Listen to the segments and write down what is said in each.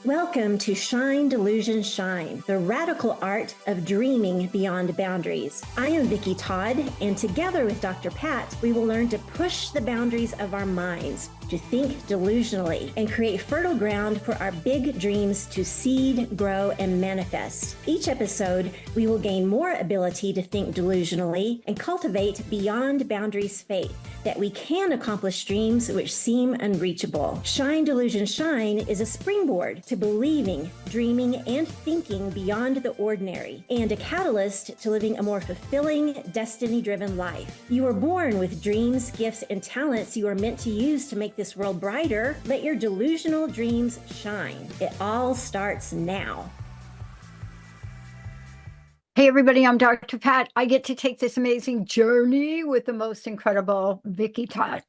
Welcome to Shine, Delusion, Shine, the radical art of dreaming beyond boundaries. I am Vicki Todd, and together with Dr. Pat, we will learn to push the boundaries of our minds, to think delusionally, and create fertile ground for our big dreams to seed, grow, and manifest. Each episode, we will gain more ability to think delusionally and cultivate beyond boundaries faith that we can accomplish dreams which seem unreachable. Shine, Delusion, Shine is a springboard to believing, dreaming, and thinking beyond the ordinary, and a catalyst to living a more fulfilling, destiny-driven life. You are born with dreams, gifts, and talents you are meant to use to make this world brighter. Let your delusional dreams shine. It all starts now. Hey everybody, I'm Dr. Pat. I get to take this amazing journey with the most incredible Vicki Todd.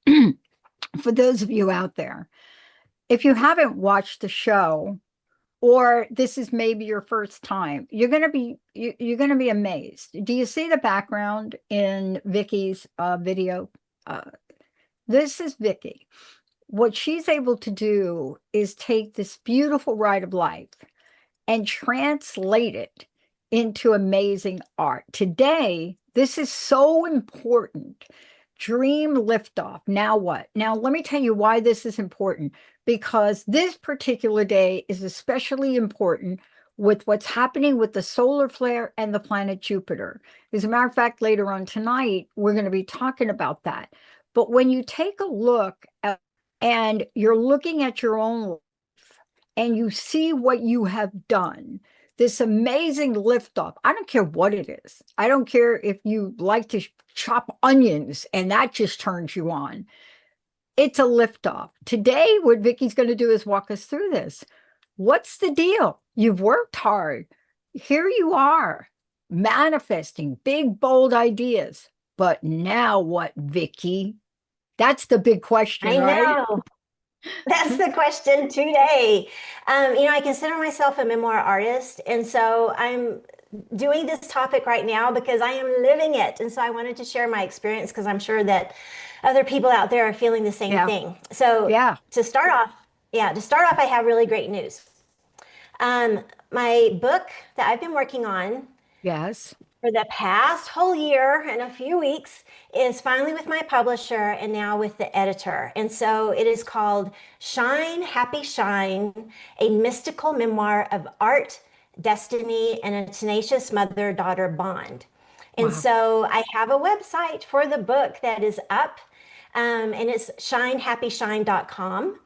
For those of you out there, if you haven't watched the show, or this is maybe your first time, you're gonna be amazed. Do you see the background in Vicki's video? This is Vicki. What she's able to do is take this beautiful ride of life and translate it into amazing art. Today, this is so important. Dream liftoff. Now what? Now, let me tell you why this is important, because this particular day is especially important with what's happening with the solar flare and the planet Jupiter. As a matter of fact, later on tonight, we're going to be talking about that. But when you take a look at, and you're looking at your own life and you see what you have done, this amazing liftoff. I don't care what it is. I don't care if you like to chop onions and that just turns you on. It's a liftoff. Today, what Vicki's going to do is walk us through this. What's the deal? You've worked hard. Here you are, manifesting big, bold ideas. But now what, Vicki? That's the big question, right? I know. That's the question today. I consider myself a memoir artist, and so I'm doing this topic right now because I am living it. And so I wanted to share my experience because I'm sure that other people out there are feeling the same thing. So to start off, I have really great news. My book that I've been working on for the past whole year and a few weeks is finally with my publisher and now with the editor. And so it is called Shine, Happy Shine, a mystical memoir of art, destiny, and a tenacious mother-daughter bond. And so I have a website for the book that is up, and it's shinehappyshine.com.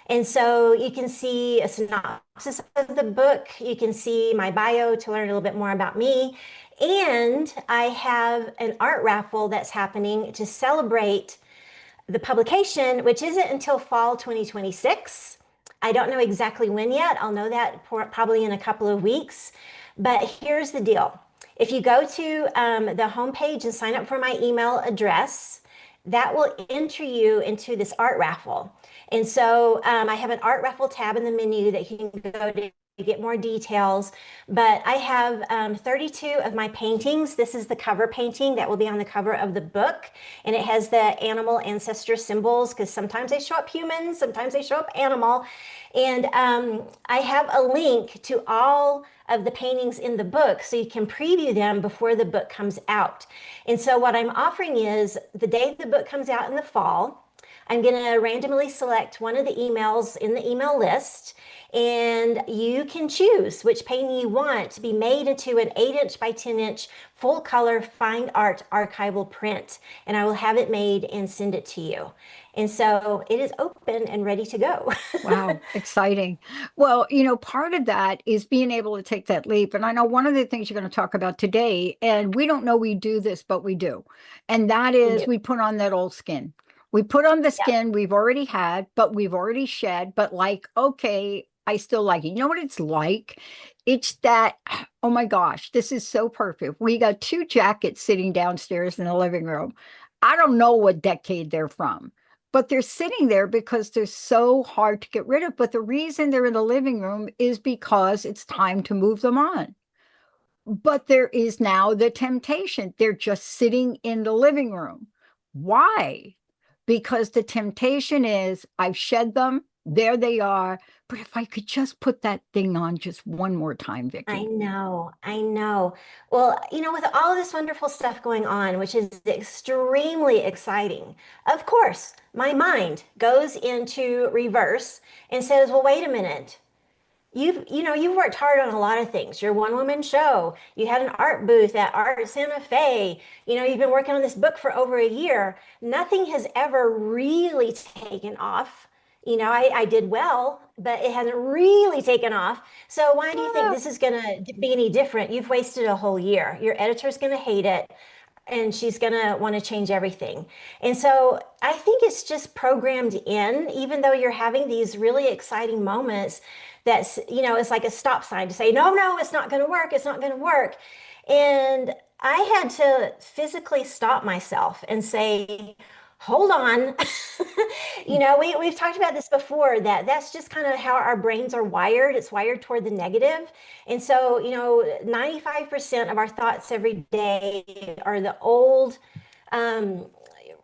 And so you can see a synopsis of the book. You can see my bio to learn a little bit more about me. And I have an art raffle that's happening to celebrate the publication, which isn't until fall 2026. I don't know exactly when yet. I'll know that probably in a couple of weeks. But here's the deal. If you go to the homepage and sign up for my email address, that will enter you into this art raffle. And so I have an art raffle tab in the menu that you can go to get more details. But I have 32 of my paintings. This is the cover painting that will be on the cover of the book. And it has the animal ancestor symbols because sometimes they show up humans, sometimes they show up animal. And I have a link to all of the paintings in the book so you can preview them before the book comes out. And so what I'm offering is the day the book comes out in the fall, I'm going to randomly select one of the emails in the email list, and you can choose which painting you want to be made into an 8-inch by 10-inch full color fine art archival print. And I will have it made and send it to you. And so it is open and ready to go. Wow, exciting. Well, part of that is being able to take that leap. And I know one of the things you're going to talk about today, and we don't know we do this, but we do. And that is we put on that old skin. We put on the skin we've already had, but we've already shed, but okay, I still like it. You know what it's like? It's that, oh my gosh, this is so perfect. We got 2 jackets sitting downstairs in the living room. I don't know what decade they're from, but they're sitting there because they're so hard to get rid of. But the reason they're in the living room is because it's time to move them on. But there is now the temptation. They're just sitting in the living room. Why? Because the temptation is I've shed them. There they are. but if I could just put that thing on just one more time, I Vicki. know, I know. Well, with all of this wonderful stuff going on, which is extremely exciting, of course, my mind goes into reverse and says, well, wait a minute. You've worked hard on a lot of things. Your one woman show. You had an art booth at Art Santa Fe. You've been working on this book for over a year. Nothing has ever really taken off. I did well, but it hasn't really taken off. So why do you think Ah, this is going to be any different? You've wasted a whole year. Your editor's going to hate it and she's going to want to change everything. And so I think it's just programmed in, even though you're having these really exciting moments that's, it's like a stop sign to say, no, no, it's not going to work. It's not going to work. And I had to physically stop myself and say, hold on. We've talked about this before, that's just kind of how our brains are wired. It's wired toward the negative. And so, 95% of our thoughts every day are the old, um,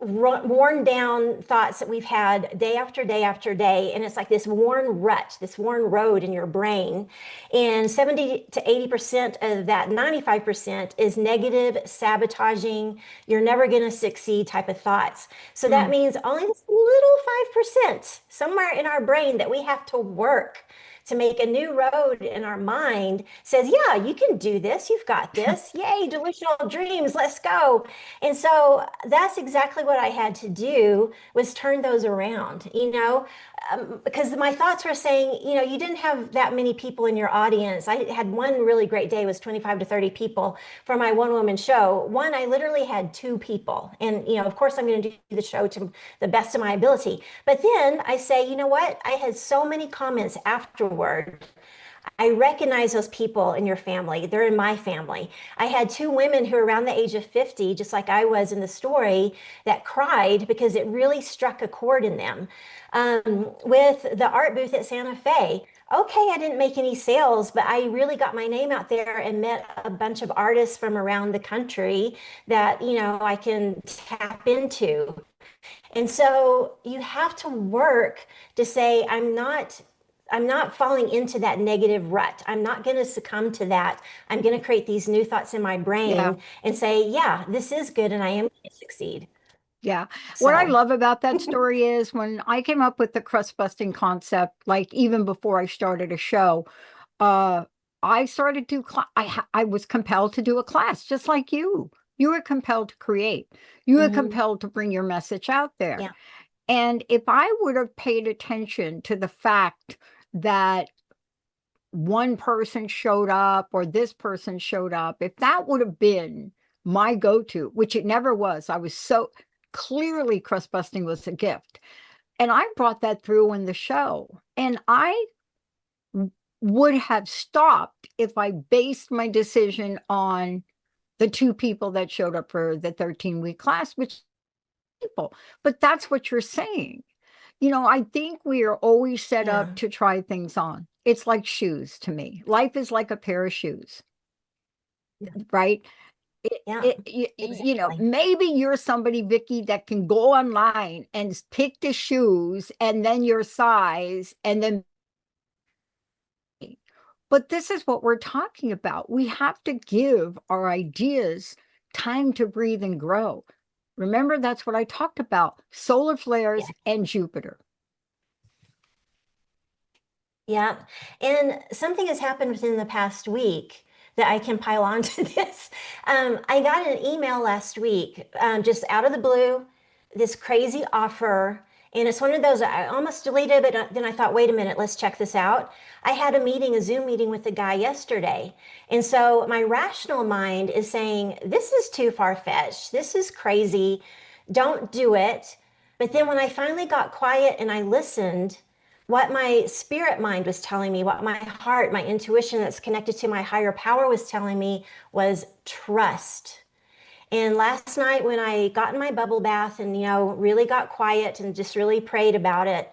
worn down thoughts that we've had day after day after day. And it's like this worn rut, this worn road in your brain. And 70 to 80% of that 95% is negative, sabotaging, you're never going to succeed type of thoughts. So that mm, means only this little 5% somewhere in our brain that we have to work to make a new road in our mind says, yeah, you can do this. You've got this. Yay, delusional dreams. Let's go. And so that's exactly what I had to do was turn those around, because my thoughts were saying, you didn't have that many people in your audience. I had one really great day, was 25 to 30 people for my one woman show. One, I literally had two people. And, of course, I'm going to do the show to the best of my ability. But then I say, you know what? I had so many comments afterward. I recognize those people in your family. They're in my family. I had two women who are around the age of 50, just like I was in the story, that cried because it really struck a chord in them. With the art booth at Santa Fe, okay, I didn't make any sales, but I really got my name out there and met a bunch of artists from around the country that, I can tap into. And so you have to work to say, I'm not falling into that negative rut. I'm not going to succumb to that. I'm going to create these new thoughts in my yeah. brain and say, yeah, this is good and I am going to succeed. Yeah. What I So, love about that story is when I came up with the crust busting concept, like even before I started a show, uh, I started to, I was compelled to do a class just like you. You were compelled to create. You were mhm, compelled to bring your message out there. yeah, And if I would have paid attention to the fact that one person showed up or this person showed up, if that would have been my go-to, which it never was, I was so clearly crust busting was a gift. And I brought that through in the show. And I would have stopped if I based my decision on the two people that showed up for the 13-week class, which people. But that's what you're saying. I think we are always set up yeah, to try things on. It's like shoes to me. Life is like a pair of shoes, yeah, right? yeah, exactly. Maybe you're somebody, Vicki, that can go online and pick the shoes and then your size and then. But this is what we're talking about. We have to give our ideas time to breathe and grow. Remember, that's what I talked about, solar Yeah. flares and Jupiter. Yeah. And something has happened within the past week that I can pile on to this. I got an email last week, just out of the blue, this crazy offer. And it's one of those I almost deleted, but then I thought, wait a minute, let's check this out. I had a Zoom meeting with the guy yesterday. And so my rational mind is saying, this is too far-fetched. This is crazy. Don't do it. But then when I finally got quiet and I listened, what my spirit mind was telling me, what my heart, my intuition that's connected to my higher power was telling me was trust. And last night when I got in my bubble bath and, really got quiet and just really prayed about it,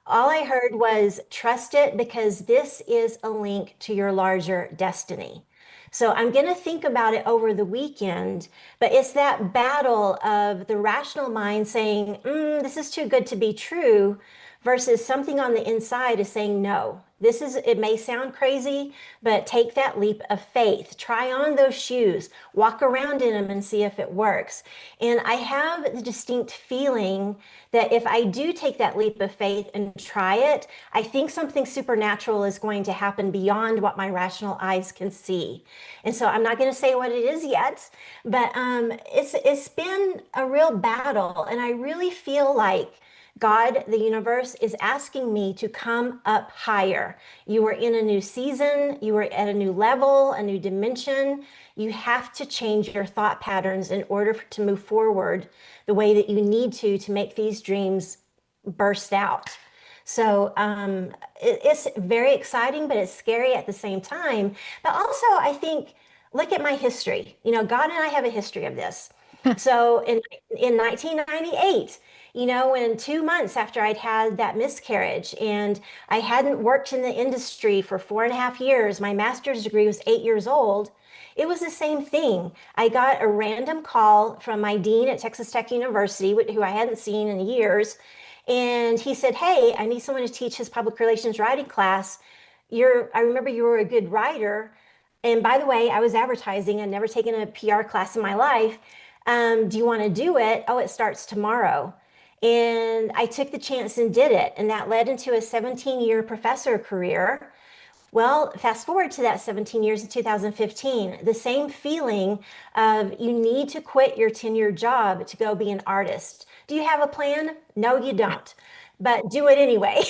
all I heard was trust it because this is a link to your larger destiny. So I'm going to think about it over the weekend, but it's that battle of the rational mind saying, this is too good to be true, versus something on the inside is saying no. It may sound crazy, but take that leap of faith. Try on those shoes, walk around in them and see if it works. And I have the distinct feeling that if I do take that leap of faith and try it, I think something supernatural is going to happen beyond what my rational eyes can see. And so I'm not going to say what it is yet, but it's been a real battle. And I really feel like God, the universe, is asking me to come up higher. You are in a new season, you are at a new level, a new dimension. You have to change your thought patterns in order to move forward the way that you need to make these dreams burst out. So it's very exciting, but it's scary at the same time. But also, I think, look at my history. You know, God and I have a history of this. So in 1998, you know, in 2 months after I'd had that miscarriage and I hadn't worked in the industry for 4.5 years, my master's degree was 8 years old. It was the same thing. I got a random call from my dean at Texas Tech University, who I hadn't seen in years. And he said, "Hey, I need someone to teach his public relations writing class. I remember you were a good writer. And by the way, I was advertising. I'd never taken a PR class in my life. Do you want to do it? Oh, it starts tomorrow." And I took the chance and did it. And that led into a 17-year professor career. Well, fast forward to that 17 years in 2015, the same feeling of you need to quit your tenured job to go be an artist. Do you have a plan? No, you don't, but do it anyway.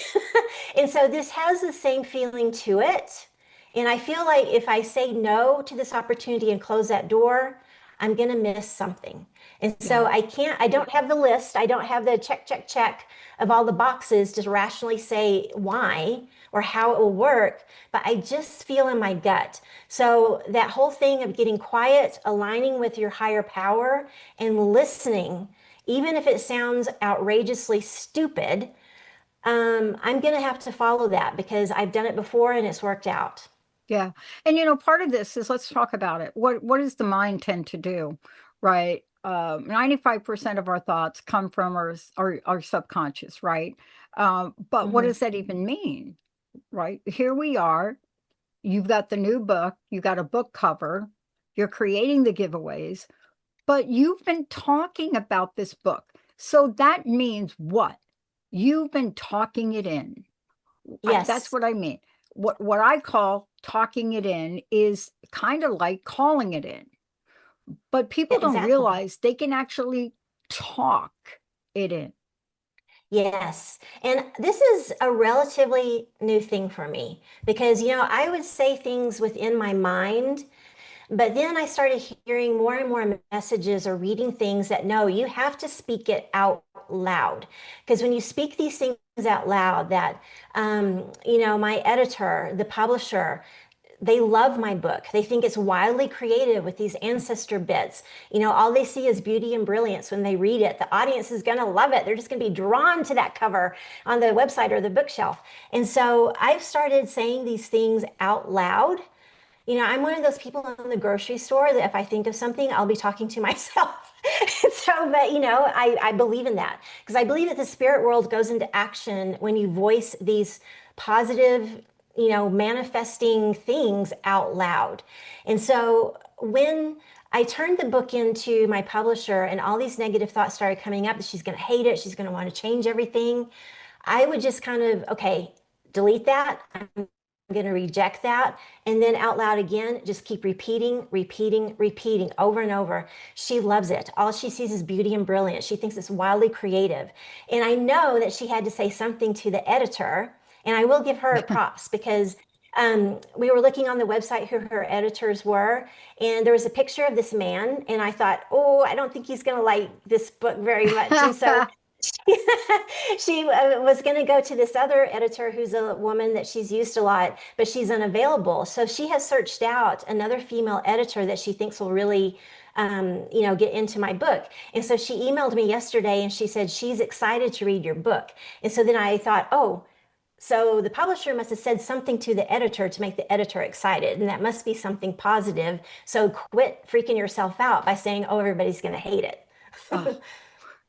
And so this has the same feeling to it. And I feel like if I say no to this opportunity and close that door, I'm going to miss something. And so I don't have the list. I don't have the check, check, check of all the boxes to rationally say why or how it will work, but I just feel in my gut. So that whole thing of getting quiet, aligning with your higher power and listening, even if it sounds outrageously stupid, I'm going to have to follow that because I've done it before and it's worked out. Yeah. And you know, part of this is let's talk about it. What does the mind tend to do? Right. 95% of our thoughts come from our subconscious, right? But what Mhm. does that even mean? Right. Here we are. You've got the new book, you got a book cover, you're creating the giveaways, but you've been talking about this book. So that means what? You've been talking it in. That's Yes, what I mean. What I call talking it in is kind of like calling it in. But people don't exactly. realize they can actually talk it in. Yes. And this is a relatively new thing for me because, you know, I would say things within my mind, but then I started hearing more and more messages or reading things that no, you have to speak it out loud. Because when you speak these things out loud, that, you know, my editor, the publisher, they love my book. They think it's wildly creative with these ancestor bits. You know, all they see is beauty and brilliance when they read it. The audience is going to love it. They're just going to be drawn to that cover on the website or the bookshelf. And so I've started saying these things out loud. You know, I'm one of those people in the grocery store that if I think of something, I'll be talking to myself. So, but you know, I believe in that because I believe that the spirit world goes into action when you voice these positive, you know, manifesting things out loud. And so when I turned the book into my publisher and all these negative thoughts started coming up that she's going to hate it, she's going to want to change everything, I would just kind of, okay, delete that. I'm going to reject that. And then out loud again, just keep repeating, repeating, repeating over and over. She loves it. All she sees is beauty and brilliance. She thinks it's wildly creative. And I know that she had to say something to the editor, and I will give her props because we were looking on the website who her editors were, and there was a picture of this man, and I thought, oh, I don't think he's going to like this book very much. And so she was going to go to this other editor who's a woman that she's used a lot, but she's unavailable. So she has searched out another female editor that she thinks will really, you know, get into my book. And so she emailed me yesterday and she said she's excited to read your book. And so then I thought, oh, so the publisher must have said something to the editor to make the editor excited, and that must be something positive. So quit freaking yourself out by saying, oh, everybody's going to hate it.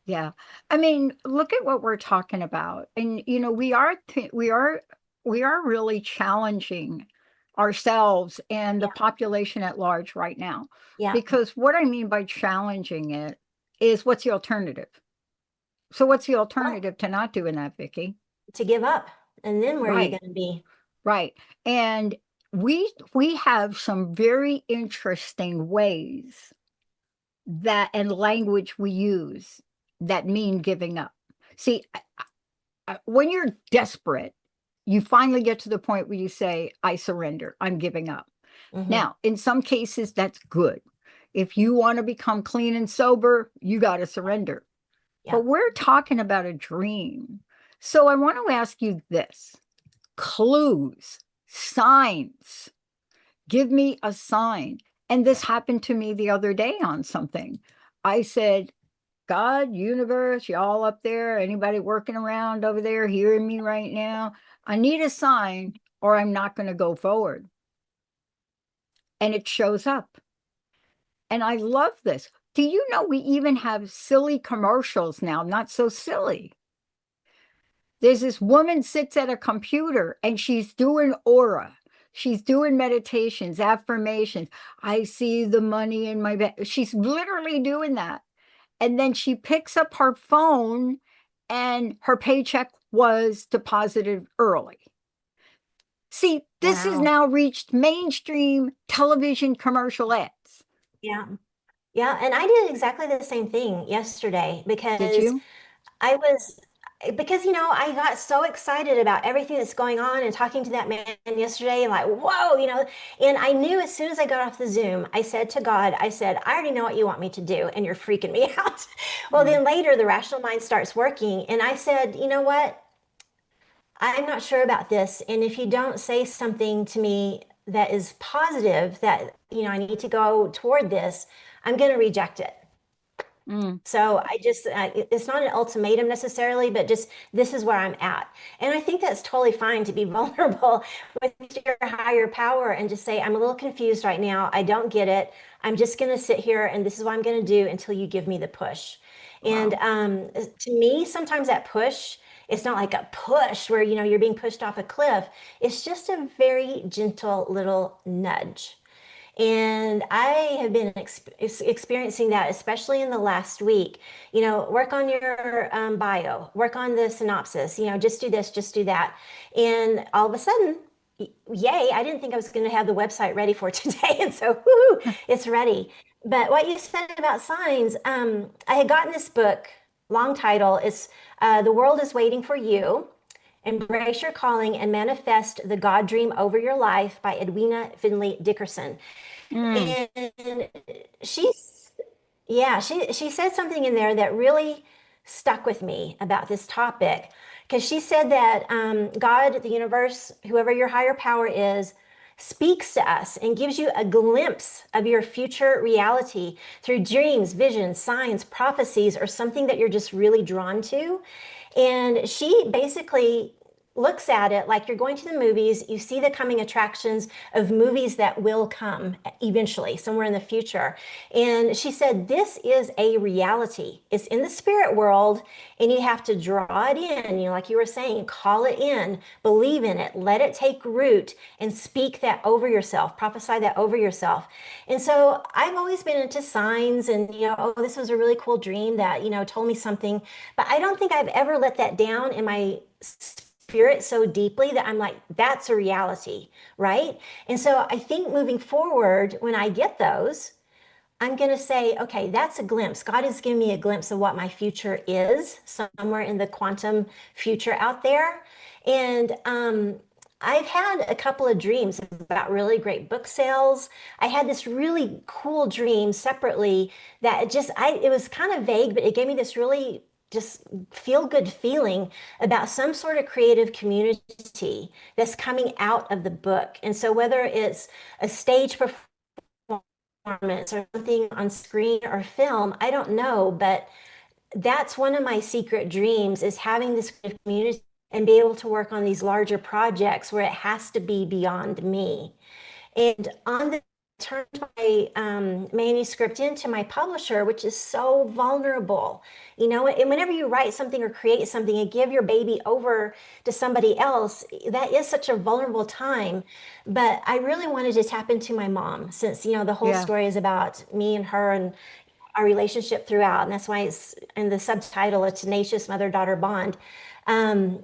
Yeah. I mean, look at what we're talking about. And we are really challenging ourselves and the Yeah. population at large right now. Yeah. Because what I mean by challenging it is, what's the alternative? So what's the Well, alternative to not doing that, Vicki? to give up. And then where are you Right, going to be? right. And we have some very interesting ways that and language we use that mean giving up. See, when you're desperate, you finally get to the point where you say, I surrender, I'm giving up. Hmm. Now, in some cases, that's good. If you want to become clean and sober, you got to surrender. Yeah. But we're talking about a dream. So I want to ask you this: clues, signs. Give me a sign. And this happened to me the other day on something. I said, God, universe, y'all up there, anybody working around over there hearing me right now, I need a sign or I'm not going to go forward. And it shows up. And I love this. Do you know we even have silly commercials now? Not so silly. There's this woman sits at a computer and she's doing aura. She's doing meditations, affirmations. I see the money in my bed. She's literally doing that. And then she picks up her phone and her paycheck was deposited early. See, this has Wow. now reached mainstream television commercial ads. Yeah. Yeah. And I did exactly the same thing yesterday Did because you? I was I got so excited about everything that's going on and talking to that man yesterday and like, whoa, and I knew as soon as I got off the Zoom, I said to God, I said, I already know what you want me to do, and you're freaking me out. Well, Mm, then later the rational mind starts working, and I said, you know what? I'm not sure about this. And if you don't say something to me that is positive, that, I need to go toward this, I'm going to reject it. mm, So it's not an ultimatum necessarily, but just this is where I'm at. And I think that's totally fine to be vulnerable with your higher power and just say, I'm a little confused right now. I don't get it. I'm just going to sit here and this is what I'm going to do until you give me the push. And wow. to me, sometimes that push, it's not like a push where, you're being pushed off a cliff. It's just a very gentle little nudge. And I have been experiencing that, especially in the last week. Work on your bio, work on the synopsis, just do this, just do that. And all of a sudden, yay, I didn't think I was going to have the website ready for today. And so, woohoo, it's ready. But what you said about signs, I had gotten this book, long title, it's The World is Waiting for You. Embrace Your Calling and Manifest the God Dream Over Your Life by Edwina Finley Dickerson. Mm, And she's, yeah, she said something in there that really stuck with me about this topic. Because she said that God, the universe, whoever your higher power is, speaks to us and gives you a glimpse of your future reality through dreams, visions, signs, prophecies, or something that you're just really drawn to. And she basically looks at it like you're going to the movies, you see the coming attractions of movies that will come eventually, somewhere in the future. And she said, this is a reality. It's in the spirit world, and you have to draw it in, like you were saying, call it in, believe in it, let it take root, and speak that over yourself, prophesy that over yourself. And so I've always been into signs and, oh, this was a really cool dream that, told me something, but I don't think I've ever let that down in my spirit so deeply that I'm like, that's a reality, right? And so I think moving forward, when I get those, I'm going to say, okay, that's a glimpse. God has given me a glimpse of what my future is, somewhere in the quantum future out there. And I've had a couple of dreams about really great book sales. I had this really cool dream separately that it was kind of vague, but it gave me this really just feel good feeling about some sort of creative community that's coming out of the book. And so whether it's a stage performance or something on screen or film, I don't know, but that's one of my secret dreams is having this community and be able to work on these larger projects where it has to be beyond me. And on turned my manuscript into my publisher, which is so vulnerable. You know, and whenever you write something or create something and give your baby over to somebody else, that is such a vulnerable time. But I really wanted to tap into my mom since, you know, the whole Yeah. story is about me and her and our relationship throughout. And that's why it's in the subtitle, A Tenacious Mother-Daughter Bond. Um,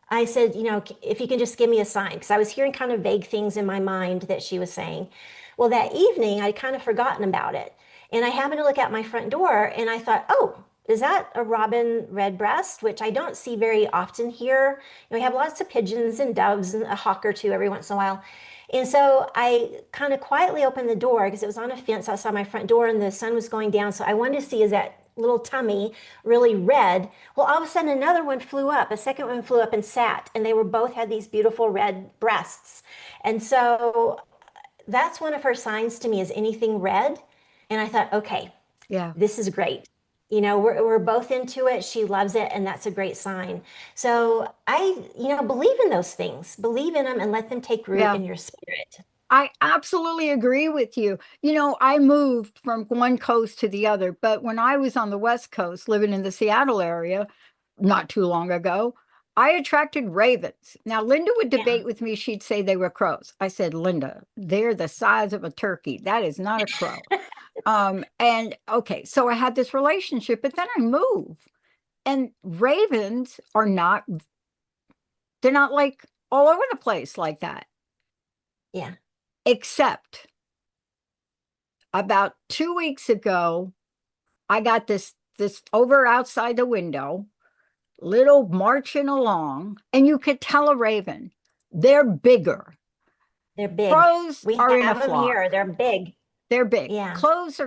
I said, you know, if you can just give me a sign, because I was hearing kind of vague things in my mind that she was saying. Well, that evening, I'd kind of forgotten about it. And I happened to look out my front door and I thought, oh, is that a robin redbreast, which I don't see very often here? You know, we have lots of pigeons and doves and a hawk or two every once in a while. And so I kind of quietly opened the door because it was on a fence outside my front door and the sun was going down. So I wanted to see, is that little tummy really red? Well, all of a sudden another one flew up, a second one flew up and sat, and they were both had these beautiful red breasts. And so that's one of her signs to me, is anything red. And I thought, okay, Yeah. this is great. You know, we're both into it. She loves it, and that's a great sign. So I, you know, believe in those things, believe in them and let them take root Yeah. in your spirit. I absolutely agree with you. You know, I moved from one coast to the other, but when I was on the West Coast living in the Seattle area not too long ago, I attracted ravens. Now, Linda would Yeah. debate with me. She'd say they were crows. I said, Linda, they're the size of a turkey. That is not a crow. And okay, so I had this relationship, but then I moved, and ravens are not, they're not like all over the place like that, Yeah. except about 2 weeks ago, I got this over outside the window, little marching along, and you could tell a raven. They're bigger. They're big. Crows We are in a have them here. flock. They're big. They're big. Yeah. Crows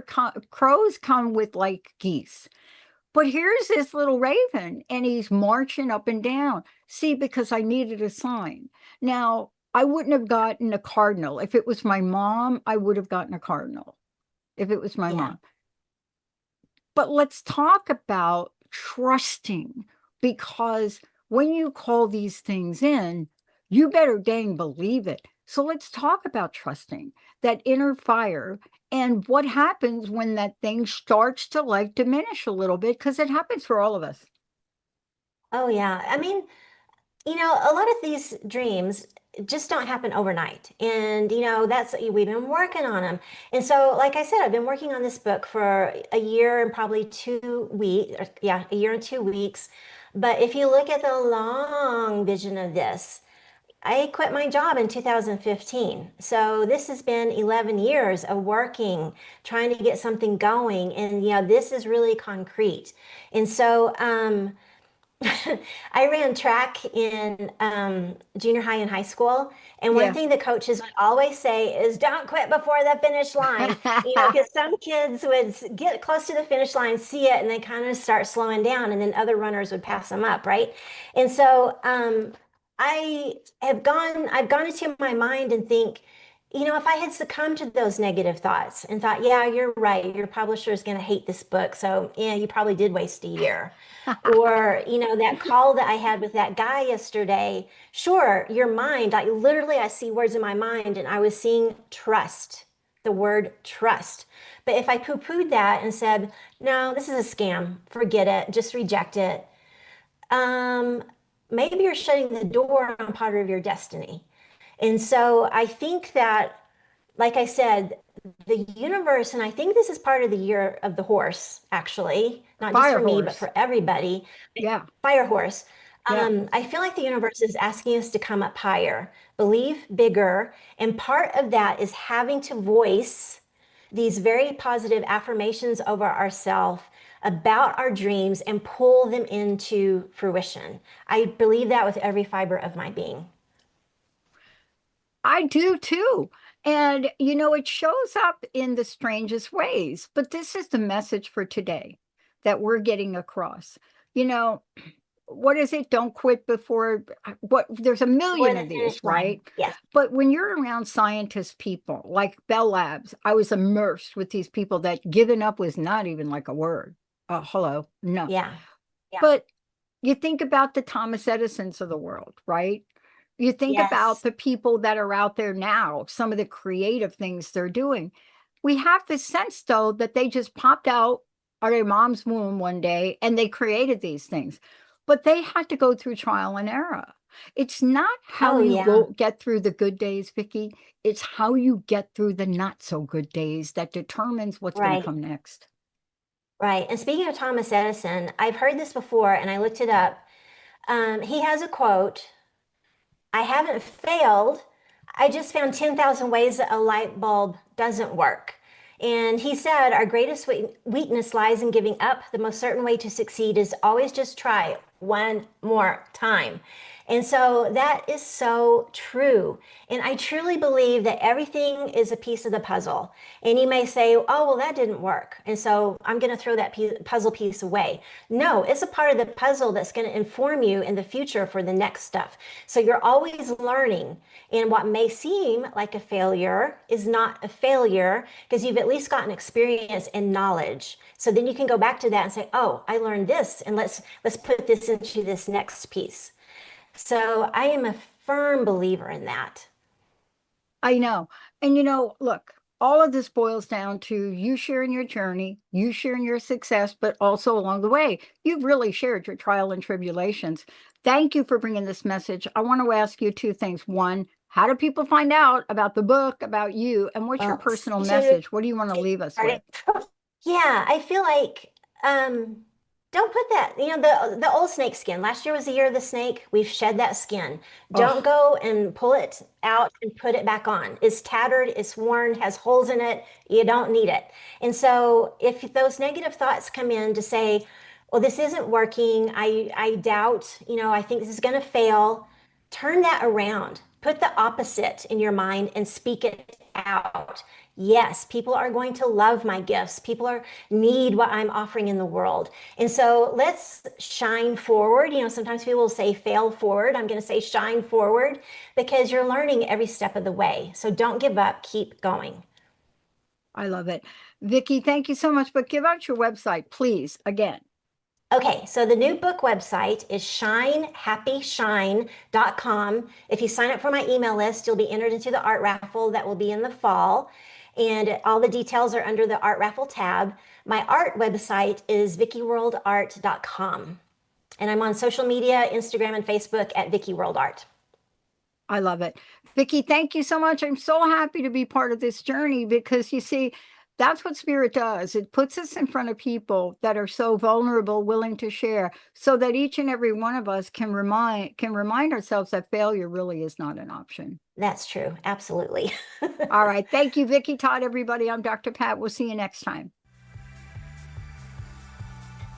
come with like geese. But here's this little raven, and he's marching up and down. See, because I needed a sign. Now, I wouldn't have gotten a cardinal. If it was my mom, I would have gotten a cardinal. If it was my Yeah. mom. But let's talk about trusting, because when you call these things in, you better dang believe it. So let's talk about trusting that inner fire and what happens when that thing starts to like diminish a little bit, because it happens for all of us. Oh, yeah. I mean, you know, a lot of these dreams just don't happen overnight. And, you know, that's, we've been working on them. And so, like I said, I've been working on this book for a year and probably 2 weeks. Yeah, a year and 2 weeks. But if you look at the long vision of this, I quit my job in 2015. So this has been 11 years of working, trying to get something going. And, you know, this is really concrete. And so, I ran track in junior high and high school. And one Yeah. thing the coaches would always say is don't quit before the finish line. You know, because some kids would get close to the finish line, see it, and they kind of start slowing down, and then other runners would pass them up, right? And so I've gone into my mind and think, you know, if I had succumbed to those negative thoughts and thought, yeah, you're right, your publisher is going to hate this book. So, yeah, you probably did waste a year. Or, you know, that call that I had with that guy yesterday, sure, your mind, I literally, I see words in my mind and I was seeing trust, the word trust. But if I poo-pooed that and said, no, this is a scam, forget it, just reject it, um, maybe you're shutting the door on part of your destiny. And so I think that, like I said, the universe, and I think this is part of the year of the horse, actually, not just Fire for me, but horse. for everybody. Yeah. Fire horse. Yeah. I feel like the universe is asking us to come up higher, believe bigger. And part of that is having to voice these very positive affirmations over ourselves about our dreams and pull them into fruition. I believe that with every fiber of my being. I do too. And, you know, it shows up in the strangest ways. But this is the message for today that we're getting across. You know, what is it? Don't quit before what? There's a Before million the of finish these, line. right? Yes. But when you're around scientist people like Bell Labs, I was immersed with these people that giving up was not even like a word. Hello, no. Yeah. Yeah. But you think about the Thomas Edisons of the world, right? You think about Yes. the people that are out there now, some of the creative things they're doing. We have this sense, though, that they just popped out of their mom's womb one day and they created these things. But they had to go through trial and error. It's not how Oh, you yeah. get through the good days, Vicki. It's how you get through the not so good days that determines what's going to Right. come next. Right. And speaking of Thomas Edison, I've heard this before and I looked it up. He has a quote. I haven't failed. I just found 10,000 ways that a light bulb doesn't work. And he said, our greatest weakness lies in giving up. The most certain way to succeed is always just try one more time. And so that is so true. And I truly believe that everything is a piece of the puzzle. And you may say, oh, well, that didn't work. And so I'm going to throw that puzzle piece away. No, it's a part of the puzzle that's going to inform you in the future for the next stuff. So you're always learning. And what may seem like a failure is not a failure because you've at least gotten experience and knowledge. So then you can go back to that and say, oh, I learned this, and let's put this into this next piece. So I am a firm believer in that. I know. And look, all of this boils down to you sharing your journey, you sharing your success, but also along the way, you've really shared your trial and tribulations. Thank you for bringing this message. I want to ask you two things. One, how do people find out about the book, about you, and what's your Well, personal stay tuned. message? What do you want to leave us with? Yeah, I feel like don't put that, the old snake skin. Last year was the year of the snake. We've shed that skin. Don't Oh, go and pull it out and put it back on. It's tattered, it's worn, has holes in it. You don't need it. And so if those negative thoughts come in to say, well, this isn't working, I doubt, I think this is going to fail, turn that around. Put the opposite in your mind and speak it out. Yes, people are going to love my gifts. People need what I'm offering in the world. And so let's shine forward. Sometimes people will say fail forward. I'm going to say shine forward because you're learning every step of the way. So don't give up, keep going. I love it. Vicki, thank you so much. But give out your website, please, again. Okay, so the new book website is shinehappyshine.com. If you sign up for my email list, you'll be entered into the art raffle that will be in the fall. And all the details are under the art raffle tab. My art website is vickiworldart.com. And I'm on social media, Instagram and Facebook at Vicki World Art. I love it. Vicki, thank you so much. I'm so happy to be part of this journey because you see, that's what spirit does. It puts us in front of people that are so vulnerable, willing to share, so that each and every one of us can remind ourselves that failure really is not an option. That's true. Absolutely. All right. Thank you, Vicki, Todd, everybody. I'm Dr. Pat. We'll see you next time.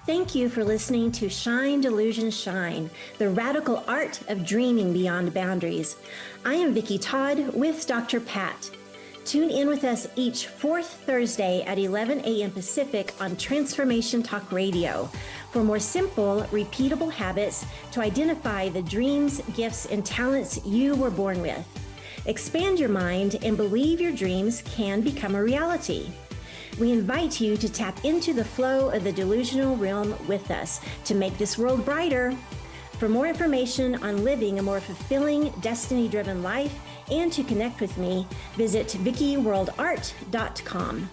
Thank you for listening to Shine, Delusion, Shine, the radical art of dreaming beyond boundaries. I am Vicki Todd with Dr. Pat. Tune in with us each fourth Thursday at 11 a.m. Pacific on Transformation Talk Radio for more simple, repeatable habits to identify the dreams, gifts, and talents you were born with. Expand your mind and believe your dreams can become a reality. We invite you to tap into the flow of the delusional realm with us to make this world brighter. For more information on living a more fulfilling, destiny-driven life and to connect with me, visit vickiworldart.com.